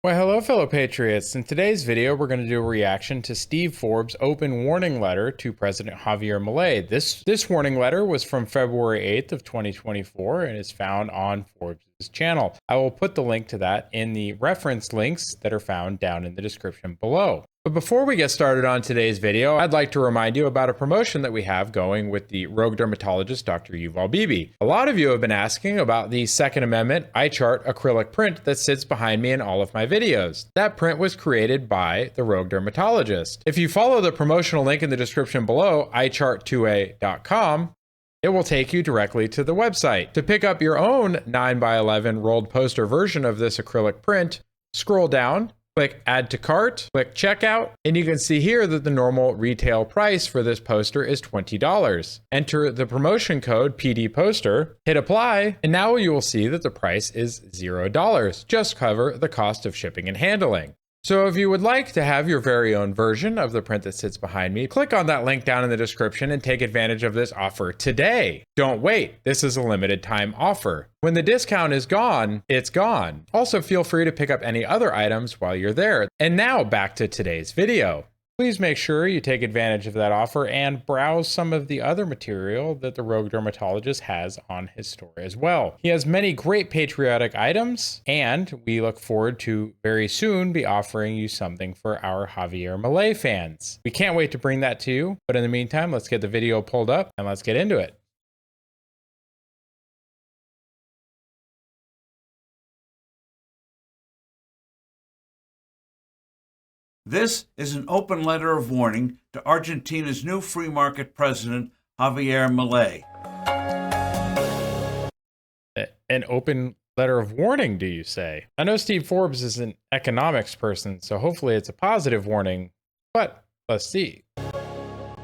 Well, hello, fellow Patriots. In today's video, we're going to do a reaction to Steve Forbes' open warning letter to President Javier Milei. This warning letter was from February 8th of 2024 and is found on Forbes' channel. I will put the link to that in the reference links that are found down in the description below. But before we get started on today's video, I'd like to remind you about a promotion that we have going with the rogue dermatologist, Dr. Yuval Bibi. A lot of you have been asking about the Second Amendment eye chart acrylic print that sits behind me in all of my videos. That print was created by the rogue dermatologist. If you follow the promotional link in the description below, iChart2a.com, it will take you directly to the website. To pick up your own 9x11 rolled poster version of this acrylic print, scroll down, click Add to Cart, click Checkout, and you can see here that the normal retail price for this poster is $20. Enter the promotion code PDPoster, hit Apply, and now you will see that the price is $0. Just cover the cost of shipping and handling. So if you would like to have your very own version of the print that sits behind me, click on that link down in the description and take advantage of this offer today. Don't wait. This is a limited time offer. When the discount is gone, it's gone. Also, feel free to pick up any other items while you're there. And now back to today's video. Please make sure you take advantage of that offer and browse some of the other material that the rogue dermatologist has on his store as well. He has many great patriotic items, and we look forward to very soon be offering you something for our Javier Milei fans. We can't wait to bring that to you, but in the meantime, let's get the video pulled up and let's get into it. This is an open letter of warning to Argentina's new free market president, Javier Milei. An open letter of warning, do you say? I know Steve Forbes is an economics person, so hopefully it's a positive warning, but let's see.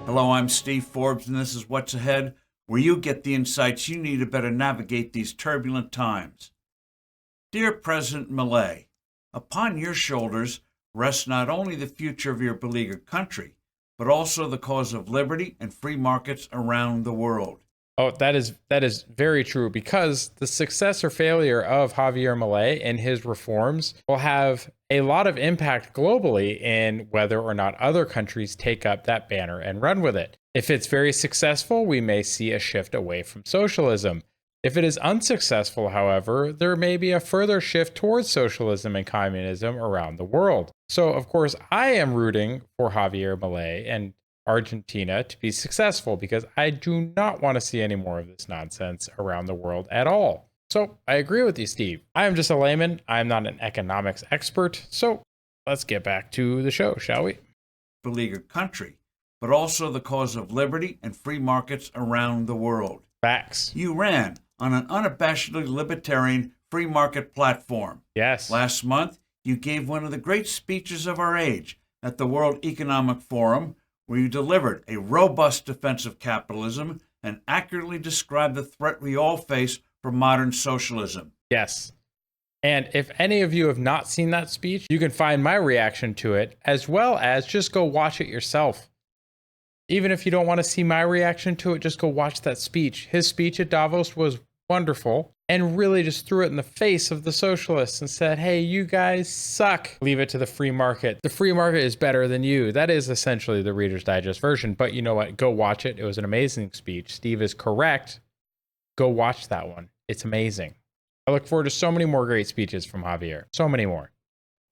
Hello, I'm Steve Forbes, and this is What's Ahead, where you get the insights you need to better navigate these turbulent times. Dear President Milei, upon your shoulders rests not only the future of your beleaguered country, but also the cause of liberty and free markets around the world. Oh, that is very true, because the success or failure of Javier Milei and his reforms will have a lot of impact globally in whether or not other countries take up that banner and run with it. If it's very successful, we may see a shift away from socialism. If it is unsuccessful, however, there may be a further shift towards socialism and communism around the world. So, of course, I am rooting for Javier Milei and Argentina to be successful, because I do not want to see any more of this nonsense around the world at all. So I agree with you, Steve. I am just a layman. I'm not an economics expert. So let's get back to the show, shall we? Beleaguered country, but also the cause of liberty and free markets around the world. Facts. You ran on an unabashedly libertarian free market platform. Yes. Last month, you gave one of the great speeches of our age at the World Economic Forum, where you delivered a robust defense of capitalism and accurately described the threat we all face from modern socialism. Yes. And if any of you have not seen that speech, you can find my reaction to it, as well as just go watch it yourself. Even if you don't want to see my reaction to it, just go watch that speech. His speech at Davos was wonderful and really just threw it in the face of the socialists and said, hey, you guys suck. Leave it to the free market. The free market is better than you. That is essentially the Reader's Digest version. But you know what? Go watch it. It was an amazing speech. Steve is correct. Go watch that one. It's amazing. I look forward to so many more great speeches from Javier. So many more.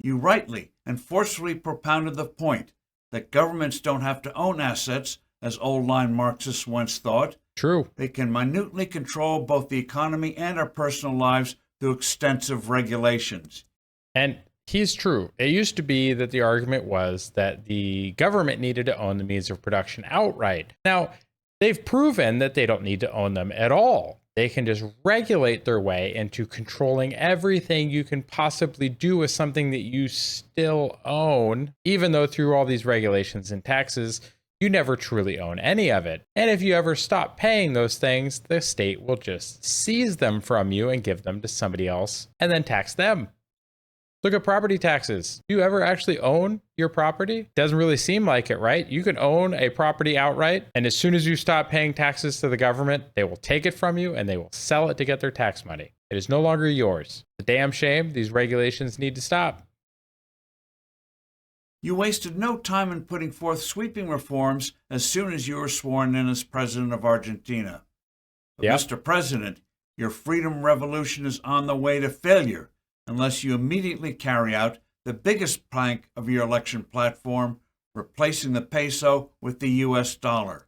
You rightly and forcefully propounded the point that governments don't have to own assets, as old-line Marxists once thought. True. They can minutely control both the economy and our personal lives through extensive regulations. And he's true. It used to be that the argument was that the government needed to own the means of production outright. Now, they've proven that they don't need to own them at all. They can just regulate their way into controlling everything you can possibly do with something that you still own, even though through all these regulations and taxes, you never truly own any of it. And if you ever stop paying those things, the state will just seize them from you and give them to somebody else and then tax them. Look at property taxes. Do you ever actually own your property? Doesn't really seem like it, right? You can own a property outright, and as soon as you stop paying taxes to the government, they will take it from you and they will sell it to get their tax money. It is no longer yours. It's a damn shame. These regulations need to stop. You wasted no time in putting forth sweeping reforms as soon as you were sworn in as President of Argentina. But Yep. Mr. President, your freedom revolution is on the way to failure unless you immediately carry out the biggest plank of your election platform, replacing the peso with the U.S. dollar.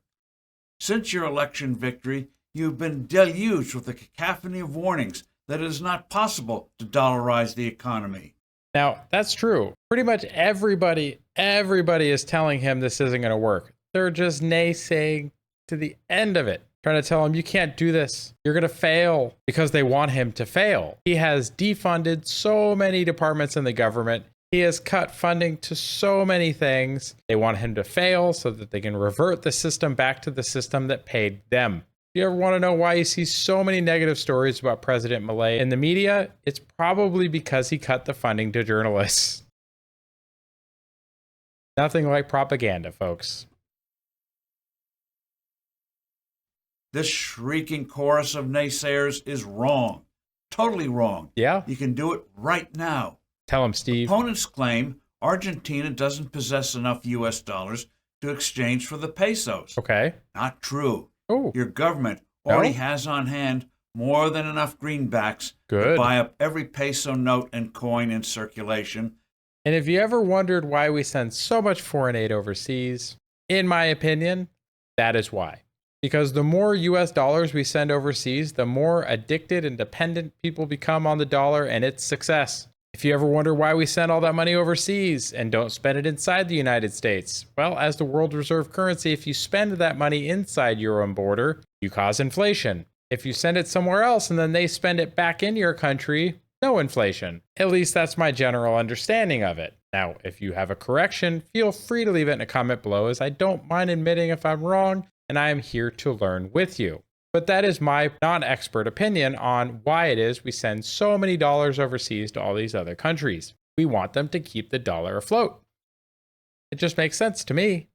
Since your election victory, you've been deluged with a cacophony of warnings that it is not possible to dollarize the economy. Now, that's true. Pretty much everybody is telling him this isn't going to work. They're just naysaying to the end of it, trying to tell him, you can't do this. You're going to fail, because they want him to fail. He has defunded so many departments in the government. He has cut funding to so many things. They want him to fail so that they can revert the system back to the system that paid them. If you ever want to know why you see so many negative stories about President Milei in the media, it's probably because he cut the funding to journalists. Nothing like propaganda, folks. This shrieking chorus of naysayers is wrong. Totally wrong. Yeah? You can do it right now. Tell him, Steve. Opponents claim Argentina doesn't possess enough U.S. dollars to exchange for the pesos. Okay. Not true. Oh, Your government already has on hand more than enough greenbacks to buy up every peso note and coin in circulation. And if you ever wondered why we send so much foreign aid overseas, in my opinion, that is why. Because the more US dollars we send overseas, the more addicted and dependent people become on the dollar and its success. If you ever wonder why we send all that money overseas and don't spend it inside the United States, well, as the world reserve currency, if you spend that money inside your own border, you cause inflation. If you send it somewhere else and then they spend it back in your country, no inflation. At least that's my general understanding of it. Now, if you have a correction, feel free to leave it in a comment below, as I don't mind admitting if I'm wrong, and I am here to learn with you. But that is my non-expert opinion on why it is we send so many dollars overseas to all these other countries. We want them to keep the dollar afloat. It just makes sense to me.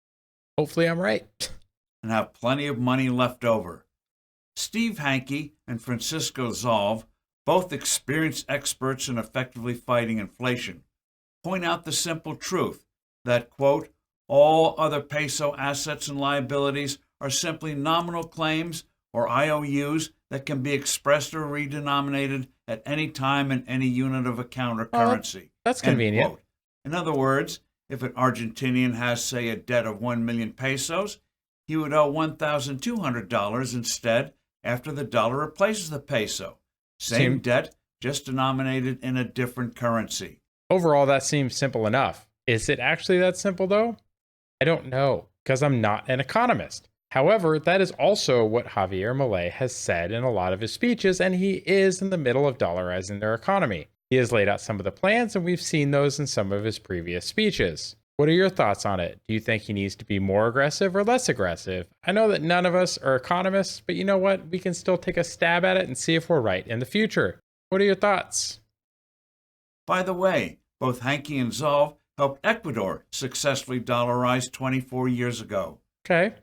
Hopefully I'm right. And have plenty of money left over. Steve Hanke and Francisco Zalve, both experienced experts in effectively fighting inflation, point out the simple truth that, quote, all other peso assets and liabilities are simply nominal claims or IOUs that can be expressed or redenominated at any time in any unit of account or currency. That's convenient. Quote. In other words, if an Argentinian has, say, a debt of 1 million pesos, he would owe $1,200 instead after the dollar replaces the peso. Same debt, just denominated in a different currency. Overall, that seems simple enough. Is it actually that simple, though? I don't know, because I'm not an economist. However, that is also what Javier Milei has said in a lot of his speeches, and he is in the middle of dollarizing their economy. He has laid out some of the plans, and we've seen those in some of his previous speeches. What are your thoughts on it? Do you think he needs to be more aggressive or less aggressive? I know that none of us are economists, but you know what? We can still take a stab at it and see if we're right in the future. What are your thoughts? By the way, both Hanke and Zalve helped Ecuador successfully dollarize 24 years ago. Okay.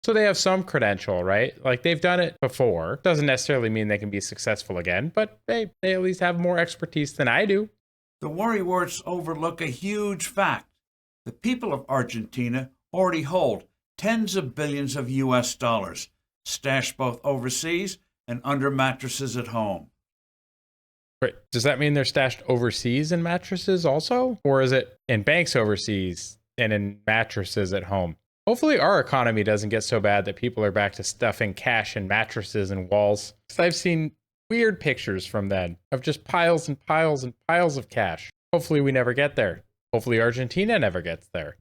So they have some credential, right? Like they've done it before. Doesn't necessarily mean they can be successful again, but they at least have more expertise than I do. The worrywarts overlook a huge fact. The people of Argentina already hold tens of billions of US dollars, stashed both overseas and under mattresses at home. Right. Does that mean they're stashed overseas in mattresses also? Or is it in banks overseas and in mattresses at home? Hopefully our economy doesn't get so bad that people are back to stuffing cash in mattresses and walls. Because I've seen weird pictures from then of just piles and piles and piles of cash. Hopefully we never get there. Hopefully Argentina never gets there.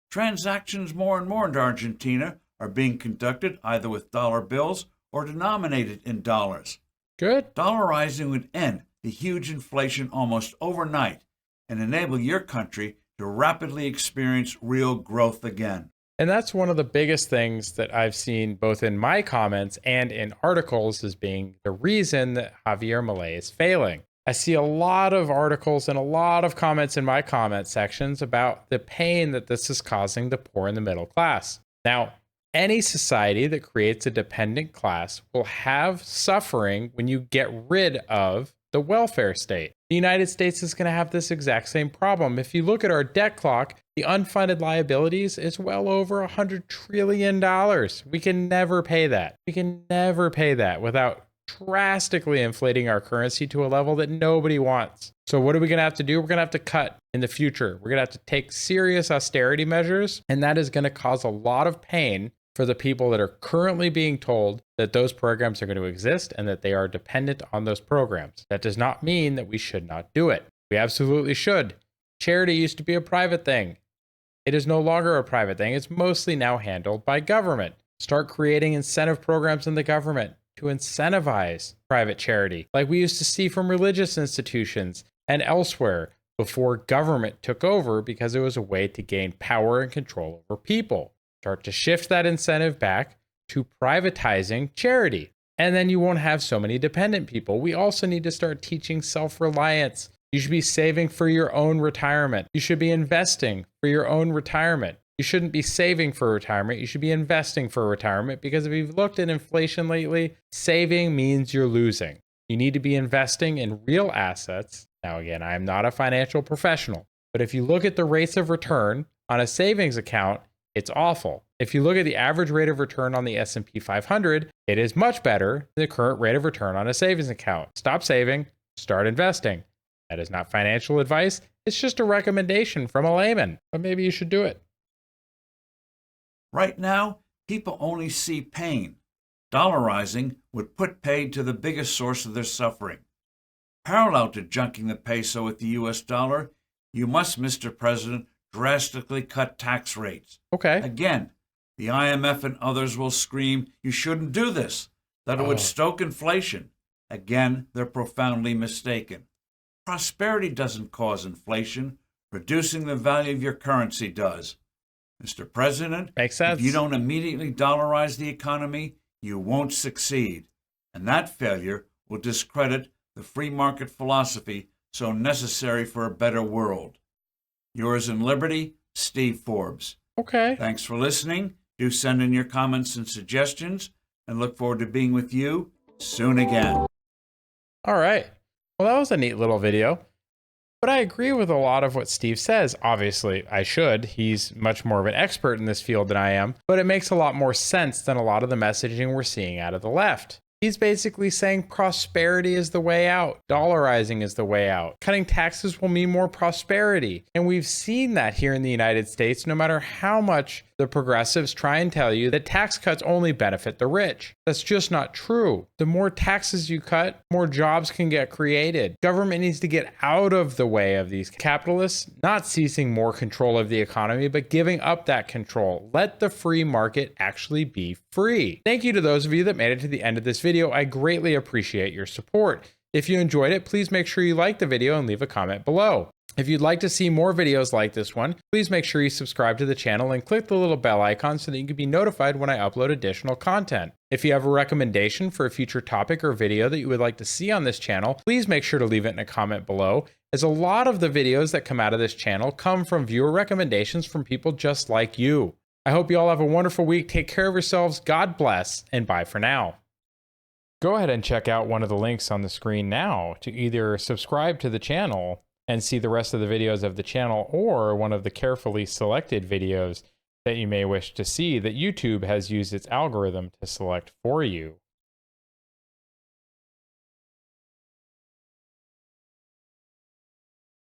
Transactions more and more in Argentina are being conducted either with dollar bills or denominated in dollars. Good. Dollarizing would end the huge inflation almost overnight and enable your country to rapidly experience real growth again. And that's one of the biggest things that I've seen both in my comments and in articles as being the reason that Javier Milei is failing. I see a lot of articles and a lot of comments in my comment sections about the pain that this is causing the poor and the middle class. Now, any society that creates a dependent class will have suffering when you get rid of the welfare state. The United States is going to have this exact same problem. If you look at our debt clock, The unfunded liabilities is well over $100 trillion. We can never pay that. We can never pay that without drastically inflating our currency to a level that nobody wants. So what are we going to have to do? We're going to have to cut in the future. We're going to have to take serious austerity measures, and that is going to cause a lot of pain for the people that are currently being told that those programs are going to exist and that they are dependent on those programs. That does not mean that we should not do it. We absolutely should. Charity used to be a private thing. It is no longer a private thing. It's mostly now handled by government. Start creating incentive programs in the government to incentivize private charity, like we used to see from religious institutions and elsewhere before government took over, because it was a way to gain power and control over people. Start to shift that incentive back to privatizing charity. And then you won't have so many dependent people. We also need to start teaching self-reliance. You should be saving for your own retirement. You should be investing for your own retirement. You shouldn't be saving for retirement. You should be investing for retirement, because if you've looked at inflation lately, saving means you're losing. You need to be investing in real assets. Now, again, I am not a financial professional, but if you look at the rates of return on a savings account, it's awful. If you look at the average rate of return on the S&P 500, it is much better than the current rate of return on a savings account. Stop saving, start investing. That is not financial advice. It's just a recommendation from a layman, but maybe you should do it. Right now, people only see pain. Dollarizing would put pain to the biggest source of their suffering. Parallel to junking the peso with the US dollar, you must, Mr. President, drastically cut tax rates. Okay. Again, the IMF and others will scream, you shouldn't do this, that it would stoke inflation. Again, they're profoundly mistaken. Prosperity doesn't cause inflation. Reducing the value of your currency does. Mr. President, makes sense. If you don't immediately dollarize the economy, you won't succeed. And that failure will discredit the free market philosophy so necessary for a better world. Yours in liberty, Steve Forbes. Okay. Thanks for listening. Do send in your comments and suggestions, and look forward to being with you soon again. All right. Well, that was a neat little video. But I agree with a lot of what Steve says. Obviously, I should. He's much more of an expert in this field than I am. But it makes a lot more sense than a lot of the messaging we're seeing out of the left. He's basically saying prosperity is the way out. Dollarizing is the way out. Cutting taxes will mean more prosperity. And we've seen that here in the United States, no matter how much the progressives try and tell you that tax cuts only benefit the rich. That's just not true. The more taxes you cut, more jobs can get created. Government needs to get out of the way of these capitalists, not seizing more control of the economy, but giving up that control. Let the free market actually be free. Thank you to those of you that made it to the end of this video. I greatly appreciate your support. If you enjoyed it, please make sure you like the video and leave a comment below. If you'd like to see more videos like this one, please make sure you subscribe to the channel and click the little bell icon so that you can be notified when I upload additional content. If you have a recommendation for a future topic or video that you would like to see on this channel, please make sure to leave it in a comment below, as a lot of the videos that come out of this channel come from viewer recommendations from people just like you. I hope you all have a wonderful week. Take care of yourselves. God bless, and bye for now. Go ahead and check out one of the links on the screen now to either subscribe to the channel and see the rest of the videos of the channel, or one of the carefully selected videos that you may wish to see that YouTube has used its algorithm to select for you.